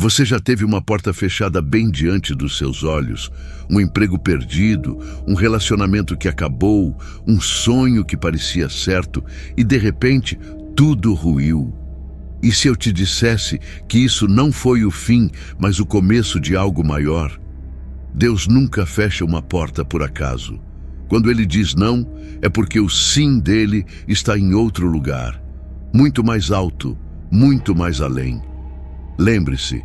Você já teve uma porta fechada bem diante dos seus olhos, um emprego perdido, um relacionamento que acabou, um sonho que parecia certo e de repente tudo ruiu. E se eu te dissesse que isso não foi o fim, mas o começo de algo maior? Deus nunca fecha uma porta por acaso. Quando Ele diz não, é porque o sim dele está em outro lugar, muito mais alto, muito mais além. Lembre-se,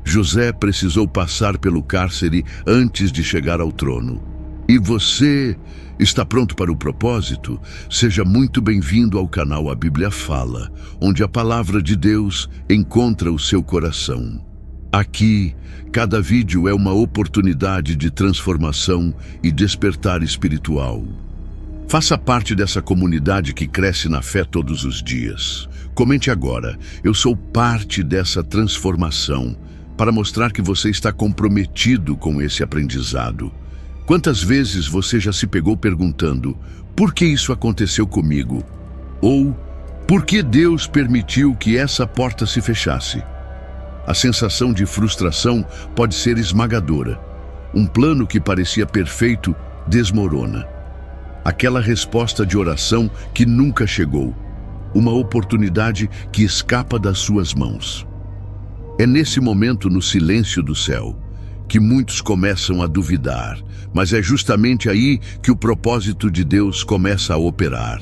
José precisou passar pelo cárcere antes de chegar ao trono. E você está pronto para o propósito? Seja muito bem-vindo ao canal A Bíblia Fala, onde a palavra de Deus encontra o seu coração. Aqui, cada vídeo é uma oportunidade de transformação e despertar espiritual. Faça parte dessa comunidade que cresce na fé todos os dias. Comente agora, eu sou parte dessa transformação, para mostrar que você está comprometido com esse aprendizado. Quantas vezes você já se pegou perguntando, por que isso aconteceu comigo? Ou, por que Deus permitiu que essa porta se fechasse? A sensação de frustração pode ser esmagadora. Um plano que parecia perfeito desmorona. Aquela resposta de oração que nunca chegou. Uma oportunidade que escapa das suas mãos. É nesse momento, no silêncio do céu, que muitos começam a duvidar, mas é justamente aí que o propósito de Deus começa a operar.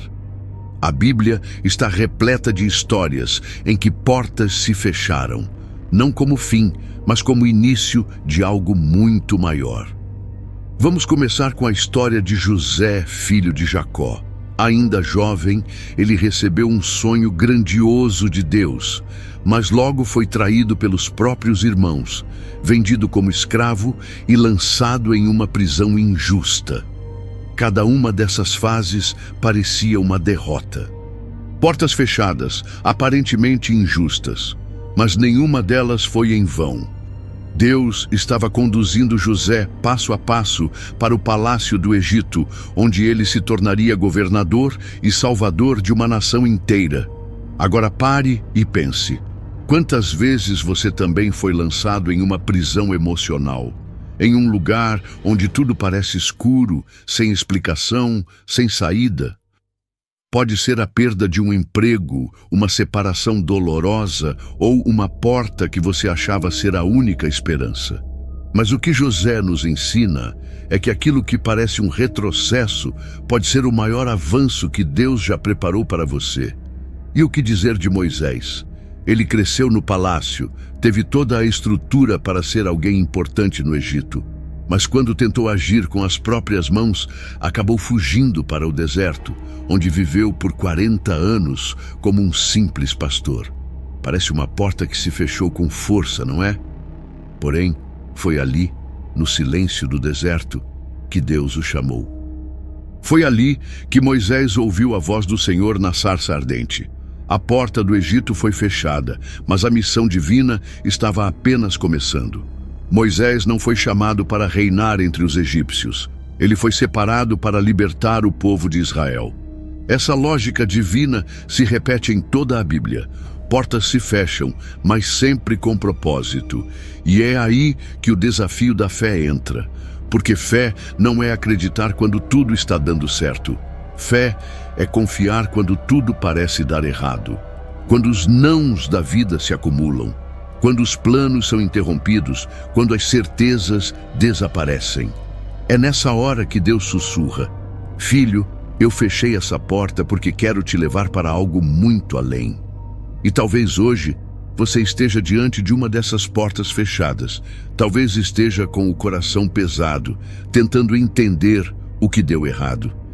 A Bíblia está repleta de histórias em que portas se fecharam, não como fim, mas como início de algo muito maior. Vamos começar com a história de José, filho de Jacó. Ainda jovem, ele recebeu um sonho grandioso de Deus, mas logo foi traído pelos próprios irmãos, vendido como escravo e lançado em uma prisão injusta. Cada uma dessas fases parecia uma derrota. Portas fechadas, aparentemente injustas, mas nenhuma delas foi em vão. Deus estava conduzindo José passo a passo para o palácio do Egito, onde ele se tornaria governador e salvador de uma nação inteira. Agora pare e pense. Quantas vezes você também foi lançado em uma prisão emocional? Em um lugar onde tudo parece escuro, sem explicação, sem saída? Pode ser a perda de um emprego, uma separação dolorosa ou uma porta que você achava ser a única esperança. Mas o que José nos ensina é que aquilo que parece um retrocesso pode ser o maior avanço que Deus já preparou para você. E o que dizer de Moisés? Ele cresceu no palácio, teve toda a estrutura para ser alguém importante no Egito. Mas quando tentou agir com as próprias mãos, acabou fugindo para o deserto, onde viveu por 40 anos como um simples pastor. Parece uma porta que se fechou com força, não é? Porém, foi ali, no silêncio do deserto, que Deus o chamou. Foi ali que Moisés ouviu a voz do Senhor na sarça ardente. A porta do Egito foi fechada, mas a missão divina estava apenas começando. Moisés não foi chamado para reinar entre os egípcios. Ele foi separado para libertar o povo de Israel. Essa lógica divina se repete em toda a Bíblia. Portas se fecham, mas sempre com propósito. E é aí que o desafio da fé entra. Porque fé não é acreditar quando tudo está dando certo. Fé é confiar quando tudo parece dar errado. Quando os nãos da vida se acumulam. Quando os planos são interrompidos, quando as certezas desaparecem. É nessa hora que Deus sussurra: Filho, eu fechei essa porta porque quero te levar para algo muito além. E talvez hoje você esteja diante de uma dessas portas fechadas. Talvez esteja com o coração pesado, tentando entender o que deu errado.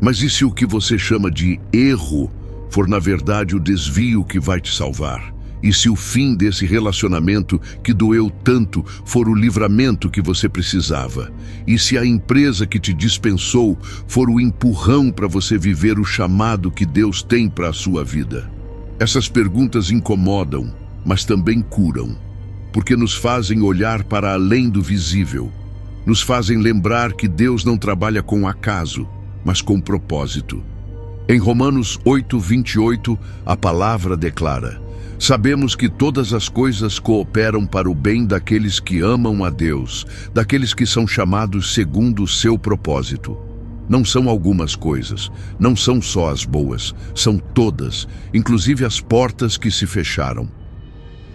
Mas e se o que você chama de erro for na verdade o desvio que vai te salvar? E se o fim desse relacionamento que doeu tanto for o livramento que você precisava? E se a empresa que te dispensou for o empurrão para você viver o chamado que Deus tem para a sua vida? Essas perguntas incomodam, mas também curam, porque nos fazem olhar para além do visível. Nos fazem lembrar que Deus não trabalha com acaso, mas com propósito. Em Romanos 8:28, a palavra declara: Sabemos que todas as coisas cooperam para o bem daqueles que amam a Deus, daqueles que são chamados segundo o seu propósito. Não são algumas coisas, não são só as boas, são todas, inclusive as portas que se fecharam.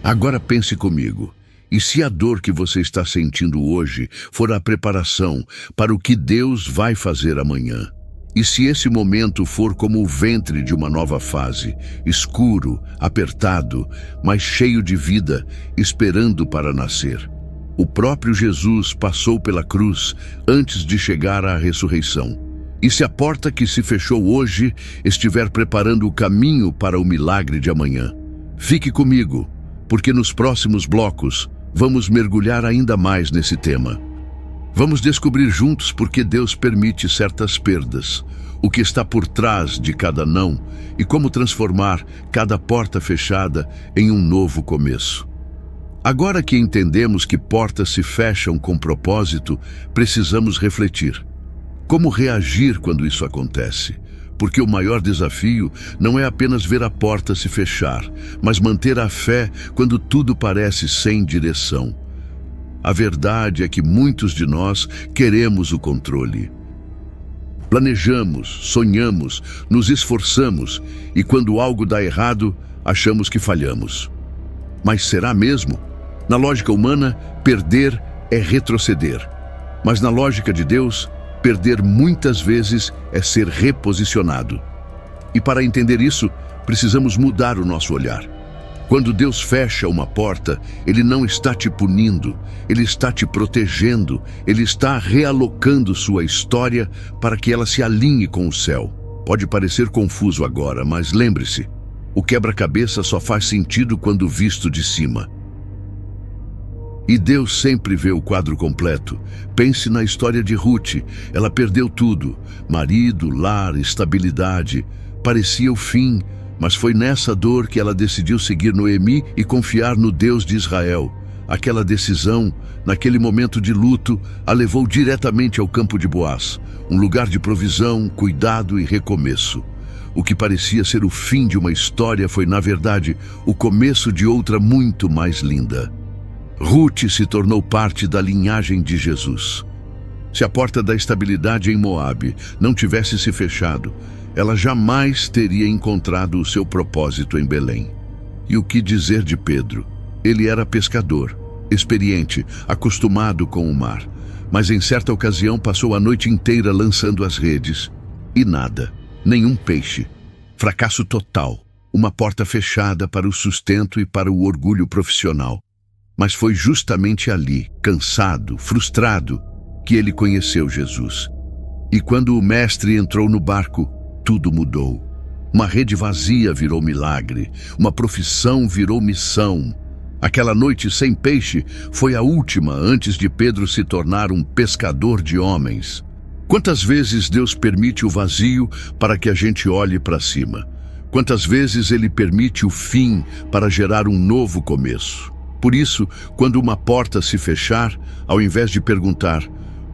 Agora pense comigo, e se a dor que você está sentindo hoje for a preparação para o que Deus vai fazer amanhã? E se esse momento for como o ventre de uma nova fase, escuro, apertado, mas cheio de vida, esperando para nascer? O próprio Jesus passou pela cruz antes de chegar à ressurreição. E se a porta que se fechou hoje estiver preparando o caminho para o milagre de amanhã? Fique comigo, porque nos próximos blocos vamos mergulhar ainda mais nesse tema. Vamos descobrir juntos por que Deus permite certas perdas, o que está por trás de cada não e como transformar cada porta fechada em um novo começo. Agora que entendemos que portas se fecham com propósito, precisamos refletir. Como reagir quando isso acontece? Porque o maior desafio não é apenas ver a porta se fechar, mas manter a fé quando tudo parece sem direção. A verdade é que muitos de nós queremos o controle. Planejamos, sonhamos, nos esforçamos e quando algo dá errado, achamos que falhamos. Mas será mesmo? Na lógica humana, perder é retroceder. Mas na lógica de Deus, perder muitas vezes é ser reposicionado. E para entender isso, precisamos mudar o nosso olhar. Quando Deus fecha uma porta, Ele não está te punindo, Ele está te protegendo, Ele está realocando sua história para que ela se alinhe com o céu. Pode parecer confuso agora, mas lembre-se, o quebra-cabeça só faz sentido quando visto de cima. E Deus sempre vê o quadro completo. Pense na história de Ruth. Ela perdeu tudo: marido, lar, estabilidade. Parecia o fim, mas foi nessa dor que ela decidiu seguir Noemi e confiar no Deus de Israel. Aquela decisão, naquele momento de luto, a levou diretamente ao campo de Boaz, um lugar de provisão, cuidado e recomeço. O que parecia ser o fim de uma história foi, na verdade, o começo de outra muito mais linda. Ruth se tornou parte da linhagem de Jesus. Se a porta da estabilidade em Moabe não tivesse se fechado, ela jamais teria encontrado o seu propósito em Belém. E o que dizer de Pedro? Ele era pescador, experiente, acostumado com o mar, mas em certa ocasião passou a noite inteira lançando as redes. E nada, nenhum peixe. Fracasso total, uma porta fechada para o sustento e para o orgulho profissional. Mas foi justamente ali, cansado, frustrado, que ele conheceu Jesus. E quando o mestre entrou no barco, tudo mudou. Uma rede vazia virou milagre, uma profissão virou missão. Aquela noite sem peixe foi a última antes de Pedro se tornar um pescador de homens. Quantas vezes Deus permite o vazio para que a gente olhe para cima? Quantas vezes Ele permite o fim para gerar um novo começo? Por isso, quando uma porta se fechar, ao invés de perguntar,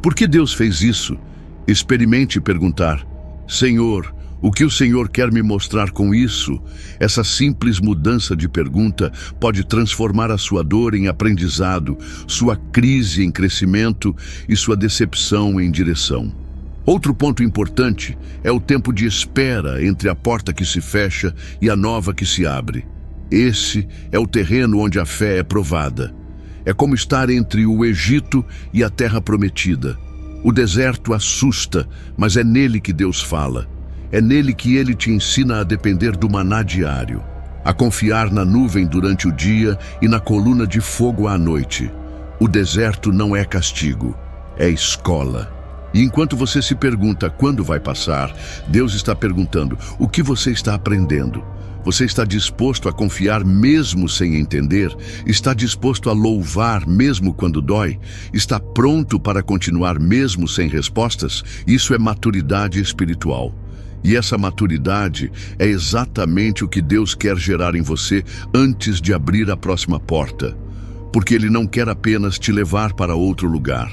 por que Deus fez isso? Experimente perguntar, Senhor, o que o Senhor quer me mostrar com isso? Essa simples mudança de pergunta pode transformar a sua dor em aprendizado, sua crise em crescimento e sua decepção em direção. Outro ponto importante é o tempo de espera entre a porta que se fecha e a nova que se abre. Esse é o terreno onde a fé é provada. É como estar entre o Egito e a terra prometida. O deserto assusta, mas é nele que Deus fala. É nele que Ele te ensina a depender do maná diário, a confiar na nuvem durante o dia e na coluna de fogo à noite. O deserto não é castigo, é escola. E enquanto você se pergunta quando vai passar, Deus está perguntando o que você está aprendendo. Você está disposto a confiar mesmo sem entender? Está disposto a louvar mesmo quando dói? Está pronto para continuar mesmo sem respostas? Isso é maturidade espiritual. E essa maturidade é exatamente o que Deus quer gerar em você antes de abrir a próxima porta. Porque Ele não quer apenas te levar para outro lugar.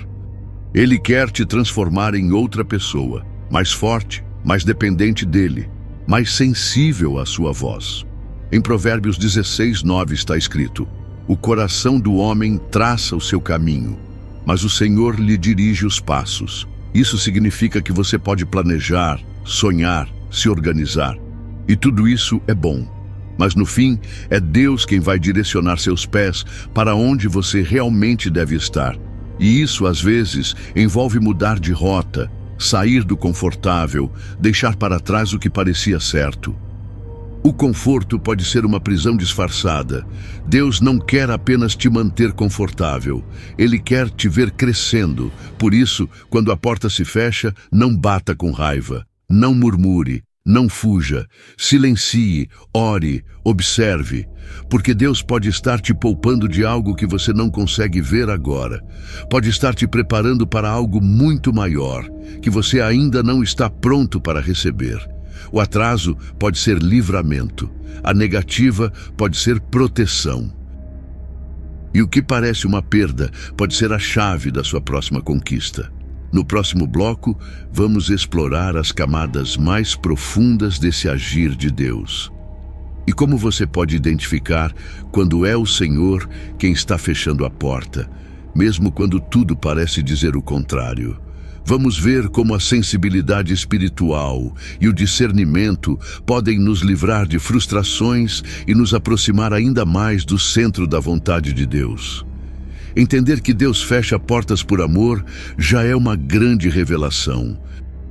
Ele quer te transformar em outra pessoa, mais forte, mais dependente dele, mais sensível à sua voz. Em Provérbios 16:9 está escrito: o coração do homem traça o seu caminho, mas o Senhor lhe dirige os passos. Isso significa que você pode planejar, sonhar, se organizar. E tudo isso é bom. Mas no fim, é Deus quem vai direcionar seus pés para onde você realmente deve estar. E isso, às vezes, envolve mudar de rota, sair do confortável, deixar para trás o que parecia certo. O conforto pode ser uma prisão disfarçada. Deus não quer apenas te manter confortável. Ele quer te ver crescendo. Por isso, quando a porta se fecha, não bata com raiva. Não murmure. Não fuja, silencie, ore, observe, porque Deus pode estar te poupando de algo que você não consegue ver agora. Pode estar te preparando para algo muito maior, que você ainda não está pronto para receber. O atraso pode ser livramento, a negativa pode ser proteção. E o que parece uma perda pode ser a chave da sua próxima conquista. No próximo bloco, vamos explorar as camadas mais profundas desse agir de Deus. E como você pode identificar quando é o Senhor quem está fechando a porta, mesmo quando tudo parece dizer o contrário. Vamos ver como a sensibilidade espiritual e o discernimento podem nos livrar de frustrações e nos aproximar ainda mais do centro da vontade de Deus. Entender que Deus fecha portas por amor já é uma grande revelação.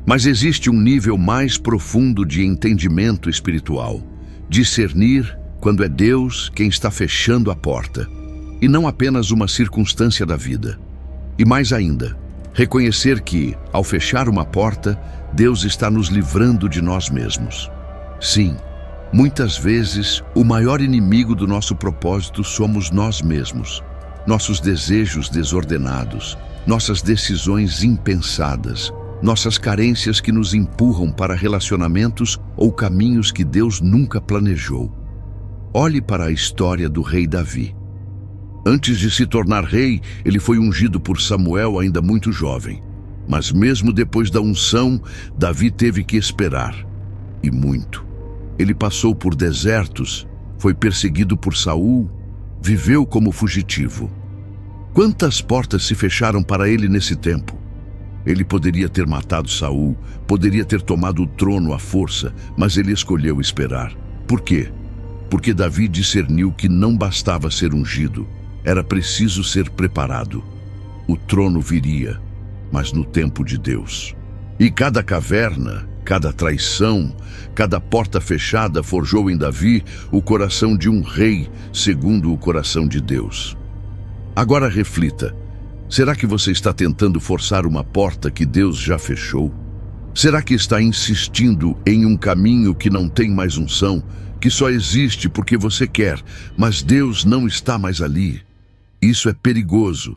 Mas existe um nível mais profundo de entendimento espiritual. Discernir quando é Deus quem está fechando a porta, e não apenas uma circunstância da vida. E mais ainda, reconhecer que, ao fechar uma porta, Deus está nos livrando de nós mesmos. Sim, muitas vezes, o maior inimigo do nosso propósito somos nós mesmos. Nossos desejos desordenados, nossas decisões impensadas, nossas carências que nos empurram para relacionamentos ou caminhos que Deus nunca planejou. Olhe para a história do rei Davi. Antes de se tornar rei, ele foi ungido por Samuel ainda muito jovem. Mas mesmo depois da unção, Davi teve que esperar. E muito. Ele passou por desertos, foi perseguido por Saul, viveu como fugitivo. Quantas portas se fecharam para ele nesse tempo? Ele poderia ter matado Saul, poderia ter tomado o trono à força, mas ele escolheu esperar. Por quê? Porque Davi discerniu que não bastava ser ungido, era preciso ser preparado. O trono viria, mas no tempo de Deus. E cada caverna, cada traição, cada porta fechada forjou em Davi o coração de um rei, segundo o coração de Deus. Agora reflita, será que você está tentando forçar uma porta que Deus já fechou? Será que está insistindo em um caminho que não tem mais unção, que só existe porque você quer, mas Deus não está mais ali? Isso é perigoso,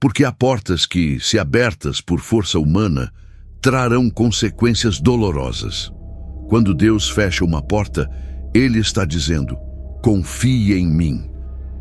porque há portas que, se abertas por força humana, trarão consequências dolorosas. Quando Deus fecha uma porta, Ele está dizendo: confie em mim.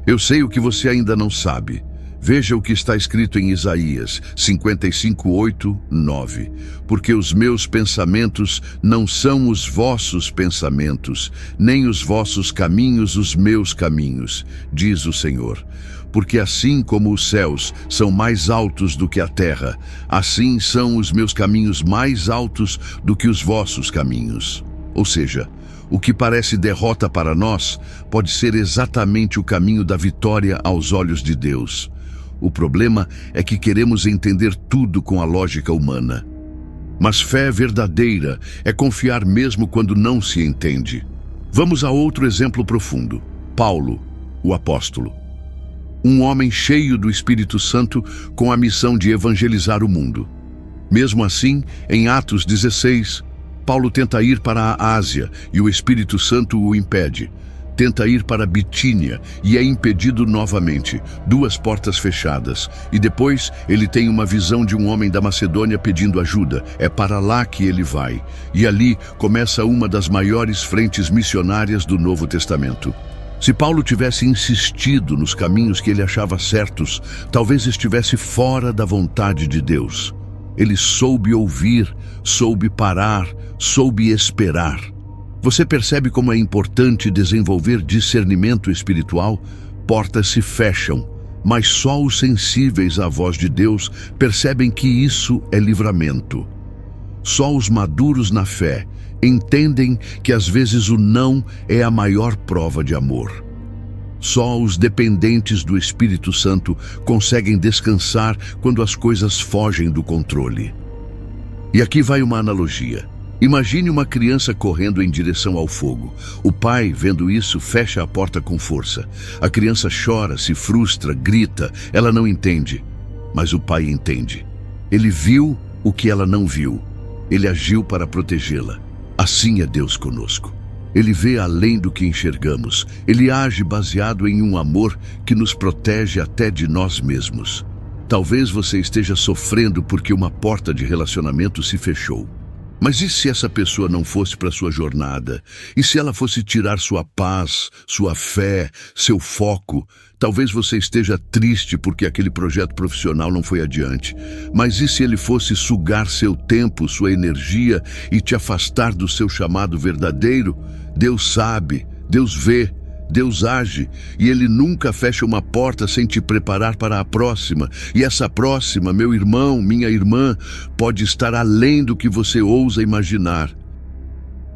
Eu sei o que você ainda não sabe. Veja o que está escrito em Isaías 55:8, 9. Porque os meus pensamentos não são os vossos pensamentos, nem os vossos caminhos os meus caminhos, diz o Senhor. Porque assim como os céus são mais altos do que a terra, assim são os meus caminhos mais altos do que os vossos caminhos. Ou seja, o que parece derrota para nós pode ser exatamente o caminho da vitória aos olhos de Deus. O problema é que queremos entender tudo com a lógica humana. Mas fé verdadeira é confiar mesmo quando não se entende. Vamos a outro exemplo profundo. Paulo, o apóstolo. Um homem cheio do Espírito Santo com a missão de evangelizar o mundo. Mesmo assim, em Atos 16, Paulo tenta ir para a Ásia e o Espírito Santo o impede. Tenta ir para Bitínia e é impedido novamente, 2 portas fechadas. E depois ele tem uma visão de um homem da Macedônia pedindo ajuda. É para lá que ele vai. E ali começa uma das maiores frentes missionárias do Novo Testamento. Se Paulo tivesse insistido nos caminhos que ele achava certos, talvez estivesse fora da vontade de Deus. Ele soube ouvir, soube parar, soube esperar. Você percebe como é importante desenvolver discernimento espiritual? Portas se fecham, mas só os sensíveis à voz de Deus percebem que isso é livramento. Só os maduros na fé entendem que às vezes o não é a maior prova de amor. Só os dependentes do Espírito Santo conseguem descansar quando as coisas fogem do controle. E aqui vai uma analogia. Imagine uma criança correndo em direção ao fogo. O pai, vendo isso, fecha a porta com força. A criança chora, se frustra, grita, ela não entende. Mas o pai entende. Ele viu o que ela não viu. Ele agiu para protegê-la. Assim é Deus conosco. Ele vê além do que enxergamos. Ele age baseado em um amor que nos protege até de nós mesmos. Talvez você esteja sofrendo porque uma porta de relacionamento se fechou. Mas e se essa pessoa não fosse para sua jornada? E se ela fosse tirar sua paz, sua fé, seu foco? Talvez você esteja triste porque aquele projeto profissional não foi adiante. Mas e se ele fosse sugar seu tempo, sua energia e te afastar do seu chamado verdadeiro? Deus sabe, Deus vê, Deus age, e Ele nunca fecha uma porta sem te preparar para a próxima. E essa próxima, meu irmão, minha irmã, pode estar além do que você ousa imaginar.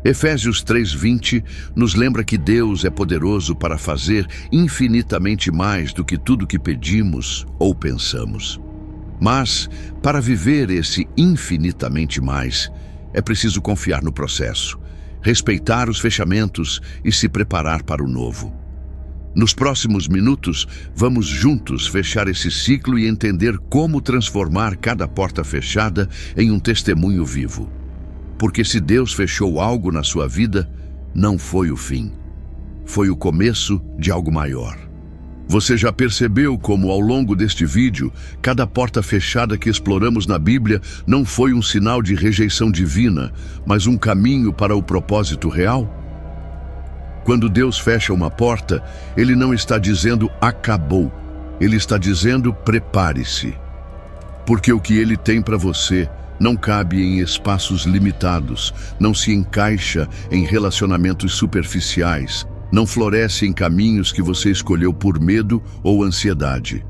Efésios 3:20 nos lembra que Deus é poderoso para fazer infinitamente mais do que tudo que pedimos ou pensamos. Mas, para viver esse infinitamente mais, é preciso confiar no processo, respeitar os fechamentos e se preparar para o novo. Nos próximos minutos, vamos juntos fechar esse ciclo e entender como transformar cada porta fechada em um testemunho vivo. Porque se Deus fechou algo na sua vida, não foi o fim. Foi o começo de algo maior. Você já percebeu como, ao longo deste vídeo, cada porta fechada que exploramos na Bíblia não foi um sinal de rejeição divina, mas um caminho para o propósito real? Quando Deus fecha uma porta, Ele não está dizendo acabou. Ele está dizendo prepare-se. Porque o que Ele tem para você não cabe em espaços limitados, não se encaixa em relacionamentos superficiais, não floresce em caminhos que você escolheu por medo ou ansiedade.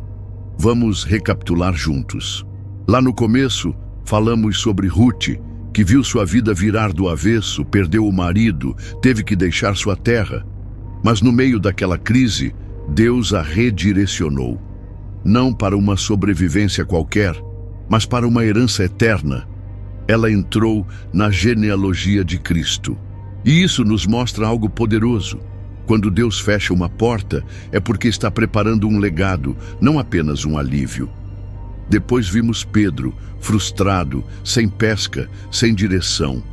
Vamos recapitular juntos. Lá no começo, falamos sobre Ruth, que viu sua vida virar do avesso, perdeu o marido, teve que deixar sua terra. Mas no meio daquela crise, Deus a redirecionou. Não para uma sobrevivência qualquer, mas para uma herança eterna. Ela entrou na genealogia de Cristo. E isso nos mostra algo poderoso. Quando Deus fecha uma porta, é porque está preparando um legado, não apenas um alívio. Depois vimos Pedro, frustrado, sem pesca, sem direção,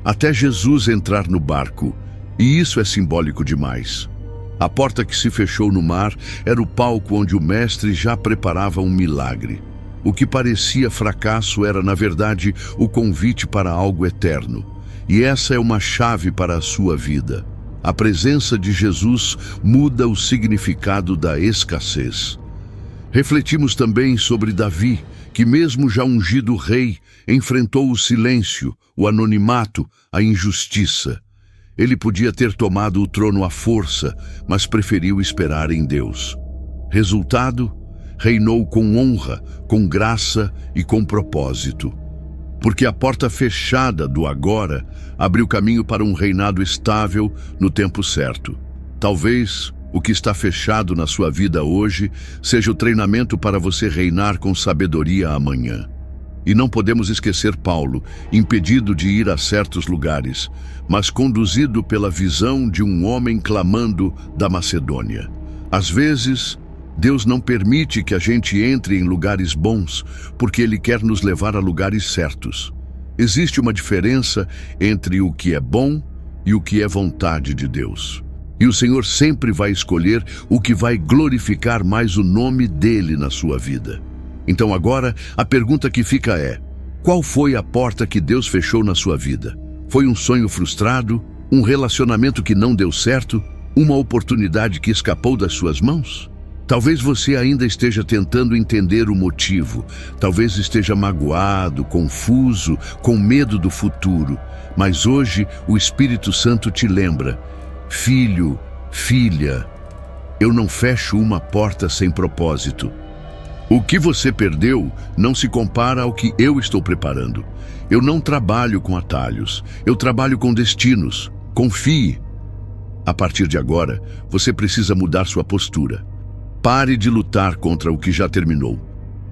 até Jesus entrar no barco. E isso é simbólico demais. A porta que se fechou no mar era o palco onde o mestre já preparava um milagre. O que parecia fracasso era, na verdade, o convite para algo eterno. E essa é uma chave para a sua vida. A presença de Jesus muda o significado da escassez. Refletimos também sobre Davi, que mesmo já ungido rei, enfrentou o silêncio, o anonimato, a injustiça. Ele podia ter tomado o trono à força, mas preferiu esperar em Deus. Resultado, reinou com honra, com graça e com propósito. Porque a porta fechada do agora abriu caminho para um reinado estável no tempo certo. Talvez o que está fechado na sua vida hoje seja o treinamento para você reinar com sabedoria amanhã. E não podemos esquecer Paulo, impedido de ir a certos lugares, mas conduzido pela visão de um homem clamando da Macedônia. Às vezes, Deus não permite que a gente entre em lugares bons, porque Ele quer nos levar a lugares certos. Existe uma diferença entre o que é bom e o que é vontade de Deus. E o Senhor sempre vai escolher o que vai glorificar mais o nome dEle na sua vida. Então agora, a pergunta que fica é: qual foi a porta que Deus fechou na sua vida? Foi um sonho frustrado? Um relacionamento que não deu certo? Uma oportunidade que escapou das suas mãos? Talvez você ainda esteja tentando entender o motivo, talvez esteja magoado, confuso, com medo do futuro, mas hoje o Espírito Santo te lembra: filho, filha, eu não fecho uma porta sem propósito. O que você perdeu não se compara ao que eu estou preparando. Eu não trabalho com atalhos, eu trabalho com destinos. Confie. A partir de agora, você precisa mudar sua postura. Pare de lutar contra o que já terminou.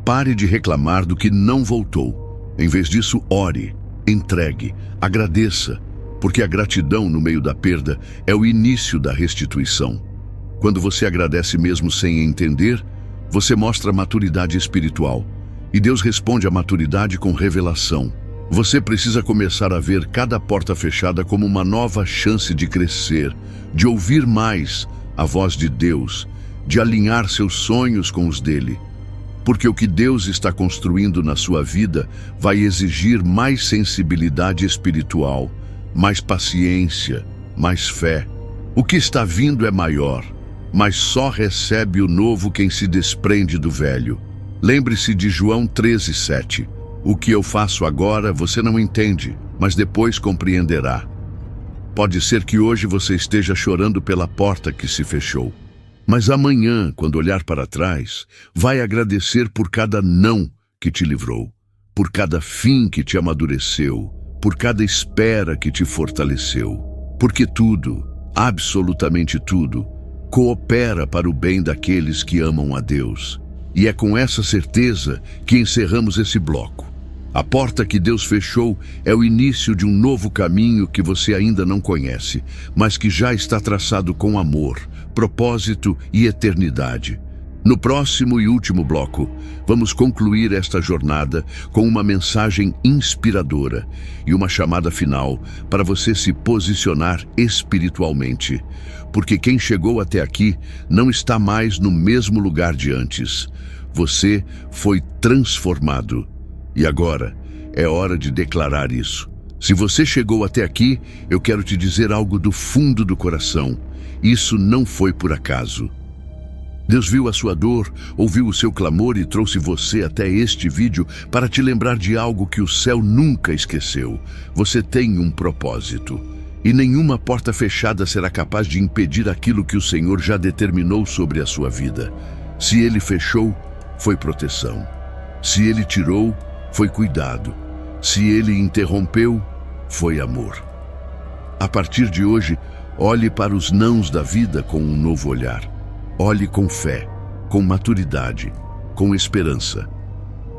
Pare de reclamar do que não voltou. Em vez disso, ore, entregue, agradeça, porque a gratidão no meio da perda é o início da restituição. Quando você agradece mesmo sem entender, você mostra maturidade espiritual. E Deus responde à maturidade com revelação. Você precisa começar a ver cada porta fechada como uma nova chance de crescer, de ouvir mais a voz de Deus, de alinhar seus sonhos com os dele. Porque o que Deus está construindo na sua vida vai exigir mais sensibilidade espiritual, mais paciência, mais fé. O que está vindo é maior, mas só recebe o novo quem se desprende do velho. Lembre-se de João 13:7. O que eu faço agora você não entende, mas depois compreenderá. Pode ser que hoje você esteja chorando pela porta que se fechou, mas amanhã, quando olhar para trás, vai agradecer por cada não que te livrou, por cada fim que te amadureceu, por cada espera que te fortaleceu. Porque tudo, absolutamente tudo, coopera para o bem daqueles que amam a Deus. E é com essa certeza que encerramos esse bloco. A porta que Deus fechou é o início de um novo caminho que você ainda não conhece, mas que já está traçado com amor, propósito e eternidade. No próximo e último bloco, vamos concluir esta jornada com uma mensagem inspiradora e uma chamada final para você se posicionar espiritualmente. Porque quem chegou até aqui não está mais no mesmo lugar de antes. Você foi transformado. E agora é hora de declarar isso. Se você chegou até aqui, eu quero te dizer algo do fundo do coração. Isso não foi por acaso. Deus viu a sua dor, ouviu o seu clamor e trouxe você até este vídeo para te lembrar de algo que o céu nunca esqueceu. Você tem um propósito. E nenhuma porta fechada será capaz de impedir aquilo que o Senhor já determinou sobre a sua vida. Se Ele fechou, foi proteção. Se Ele tirou, foi cuidado. Se Ele interrompeu, foi amor. A partir de hoje, olhe para os nãos da vida com um novo olhar. Olhe com fé, com maturidade, com esperança.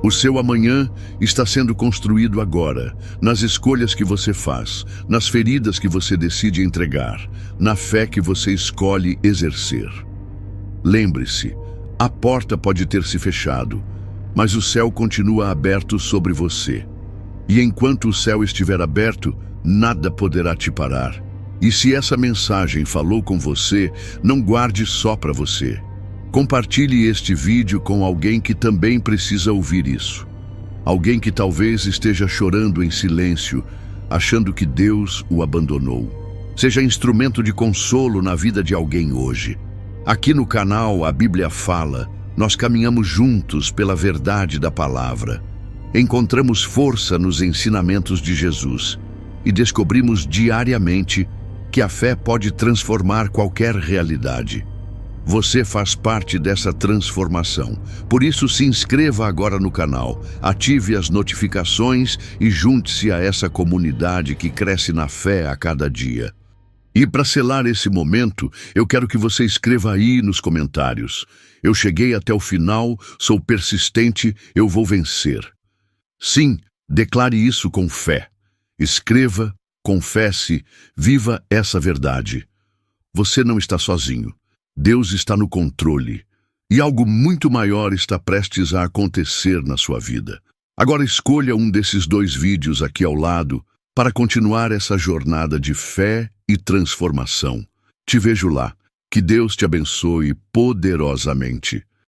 O seu amanhã está sendo construído agora, nas escolhas que você faz, nas feridas que você decide entregar, na fé que você escolhe exercer. Lembre-se, a porta pode ter se fechado, mas o céu continua aberto sobre você. E enquanto o céu estiver aberto, nada poderá te parar. E se essa mensagem falou com você, não guarde só para você. Compartilhe este vídeo com alguém que também precisa ouvir isso. Alguém que talvez esteja chorando em silêncio, achando que Deus o abandonou. Seja instrumento de consolo na vida de alguém hoje. Aqui no canal A Bíblia Fala, nós caminhamos juntos pela verdade da palavra. Encontramos força nos ensinamentos de Jesus e descobrimos diariamente que a fé pode transformar qualquer realidade. Você faz parte dessa transformação. Por isso, se inscreva agora no canal, ative as notificações e junte-se a essa comunidade que cresce na fé a cada dia. E para selar esse momento, eu quero que você escreva aí nos comentários: eu cheguei até o final, sou persistente, eu vou vencer. Sim, declare isso com fé. Escreva, confesse, viva essa verdade. Você não está sozinho. Deus está no controle. E algo muito maior está prestes a acontecer na sua vida. Agora escolha um desses 2 vídeos aqui ao lado para continuar essa jornada de fé e transformação. Te vejo lá. Que Deus te abençoe poderosamente.